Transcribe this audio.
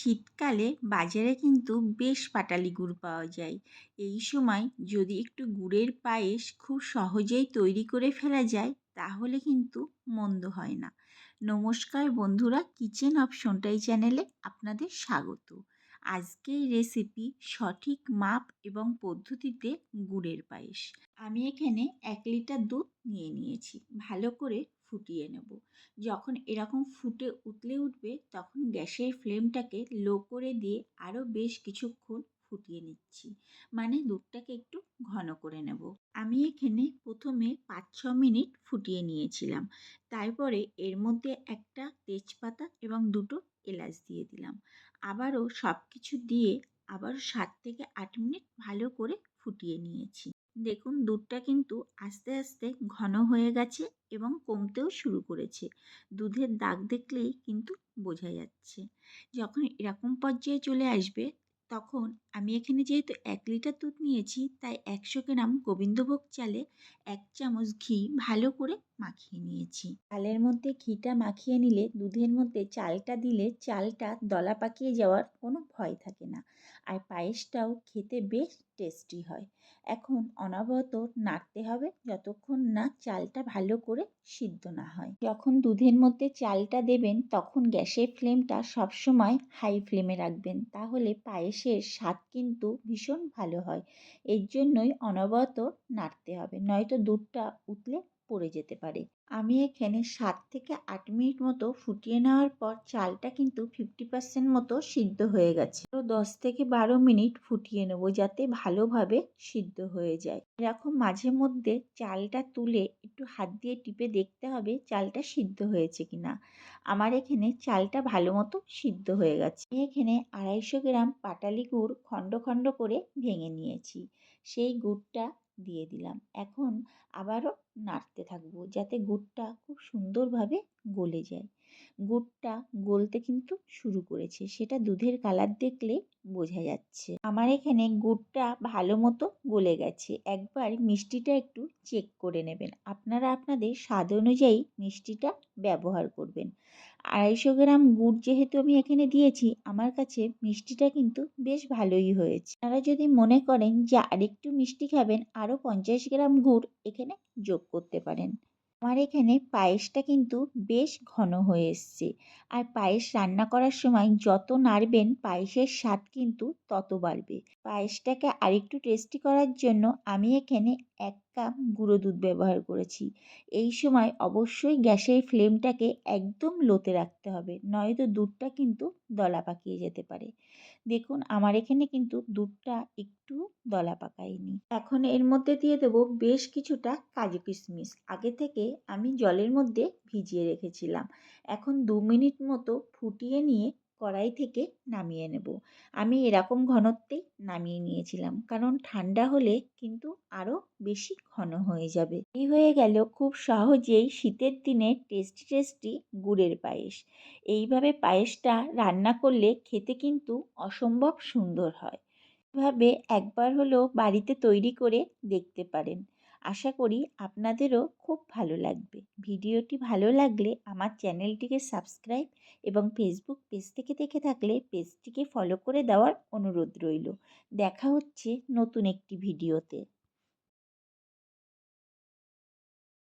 শীতকালে বাজারে কিন্তু বেশ পাটালি গুড় পাওয়া যায়। এই সময় যদি একটু গুড়ের পায়েস খুব সহজেই তৈরি করে ফেলা যায় তাহলে কিন্তু মন্দ হয় না। নমস্কার বন্ধুরা, কিচেন অফ সোনটাই চ্যানেলে আপনাদের স্বাগত। আজকের রেসিপি সঠিক মাপ এবং পদ্ধতিতে গুড়ের পায়েস। আমি এখানে 1 লিটার দুধ নিয়ে নিয়েছি, ভালো করে ফুটিয়ে নেব। যখন এরকম ফুটে উতলে উঠবে তখন গ্যাসের ফ্লেমটাকে লো করে দিয়ে আরও বেশ কিছুক্ষণ ফুটিয়ে নিচ্ছি, মানে দুধটাকে একটু ঘন করে নেব। আমি এখানে প্রথমে 5-6 মিনিট ফুটিয়ে নিয়েছিলাম, তারপরে এর মধ্যে একটা তেজপাতা এবং দুটো এলাচ দিয়ে দিলাম। আবারও সব কিছু দিয়ে আবার 7 থেকে 8 মিনিট ভালো করে ফুটিয়ে নিয়েছি। দেখুন দুধটা কিন্তু আস্তে আস্তে ঘন হয়ে গেছে এবং কমতেও শুরু করেছে। দুধের দাগ দেখলেই কিন্তু বোঝা যাচ্ছে। যখন এরকম পর্যায়ে চলে আসবে তখন আমি এখানে যেহেতু 1 লিটার দুধ নিয়েছি তাই 100 গ্রাম গোবিন্দভোগ চালে 1 চামচ ঘি ভালো করে মাখিয়ে নিয়েছি। চালের মধ্যে ঘিটা মাখিয়ে নিলে দুধের মধ্যে চালটা দিলে চালটা দলা পাকিয়ে যাওয়ার কোনো ভয় থাকে না, আর পায়েসটাও খেতে বেশ টেস্টি হয়। এখন অনবরত নাড়তে হবে যতক্ষণ না চালটা ভালো করে সিদ্ধ না হয়। যখন দুধের মধ্যে চালটা দেবেন তখন গ্যাসের ফ্লেমটা সবসময় হাই ফ্লেমে রাখবেন, তাহলে পায়েসের স্বাদ কিন্তু ভীষণ ভালো হয়। এর জন্যই অনবরত নাড়তে হবে, নয়তো দুধটা উতলে পড়ে যেতে পারে। আমি এখানে 7 থেকে 8 মিনিট মতো ফুটিয়ে নেওয়ার পর চালটা কিন্তু 50% মতো সিদ্ধ হয়ে গেছে। 10 থেকে 12 মিনিট ফুটিয়ে নেবো যাতে ভালোভাবে সিদ্ধ হয়ে যায়। এরকম মাঝে মধ্যে চালটা তুলে একটু হাত দিয়ে টিপে দেখতে হবে চালটা সিদ্ধ হয়েছে কিনা। আমার এখানে চালটা ভালো মতো সিদ্ধ হয়ে গেছে। এখানে 250 গ্রাম পাটালি গুড় খণ্ড খণ্ড করে ভেঙে নিয়েছি, সেই গুড়টা দিয়ে দিলাম। এখন আবারও নাড়তে থাকবো যাতে গুড়টা খুব সুন্দরভাবে গলে যায়। গুড়টা গলতে কিন্তু শুরু করেছে, সেটা দুধের কালার দেখলে বোঝা যাচ্ছে। আমার এখানে গুড়টা ভালো মতো গলে গেছে। একবার মিষ্টিটা একটু চেক করে নেবেন, আপনারা আপনাদের স্বাদ অনুযায়ী মিষ্টিটা ব্যবহার করবেন। 250 গ্রাম গুড় যেহেতু আমি এখানে দিয়েছি, আমার কাছে মিষ্টিটা কিন্তু বেশ ভালোই হয়েছে। আপনারা যদি মনে করেন যে আরেকটু মিষ্টি খাবেন, আরও 50 গ্রাম গুড় এখানে যোগ করতে পারেন। আমার এখানে পায়েসটা কিন্তু বেশ ঘন হয়ে এসছে, আর পায়েস রান্না করার সময় যত নাড়বেন পায়েসের স্বাদ কিন্তু তত বাড়বে। পায়েসটাকে আরেকটু টেস্টি করার জন্য আমি এখানে 1 কাপ গুঁড়ো দুধ ব্যবহার করেছি। এই সময় অবশ্যই গ্যাসের ফ্লেমটাকে একদম লোতে রাখতে হবে, নয়তো দুধটা কিন্তু দলা পাকিয়ে যেতে পারে। দেখুন আমার এখানে কিন্তু দুধটা একটু দলা পাকায়নি। এখন এর মধ্যে দিয়ে দেবো বেশ কিছুটা কাজু কিশমিশ, আগে থেকে আমি জলের মধ্যে ভিজিয়ে রেখেছিলাম। এখন 2 মিনিট মতো ফুটিয়ে নিয়ে কড়াই থেকে নামিয়ে নেব। আমি এরকম ঘনত্বেই নামিয়ে নিয়েছিলাম, কারণ ঠান্ডা হলে কিন্তু আরও বেশি ঘন হয়ে যাবে। এই হয়ে গেল খুব সহজেই শীতের দিনে টেস্টি টেস্টি গুড়ের পায়েস। এইভাবে পায়েসটা রান্না করলে খেতে কিন্তু অসম্ভব সুন্দর হয়। এভাবে একবার হলেও বাড়িতে তৈরি করে দেখতে পারেন। আশা করি আপনাদেরও খুব ভালো লাগবে। ভিডিওটি ভালো লাগলে আমার চ্যানেলটিকে সাবস্ক্রাইব এবং ফেসবুক পেজ থেকে দেখে থাকলে পেজটিকে ফলো করে দেওয়ার অনুরোধ রইল। দেখা হচ্ছে নতুন একটি ভিডিওতে।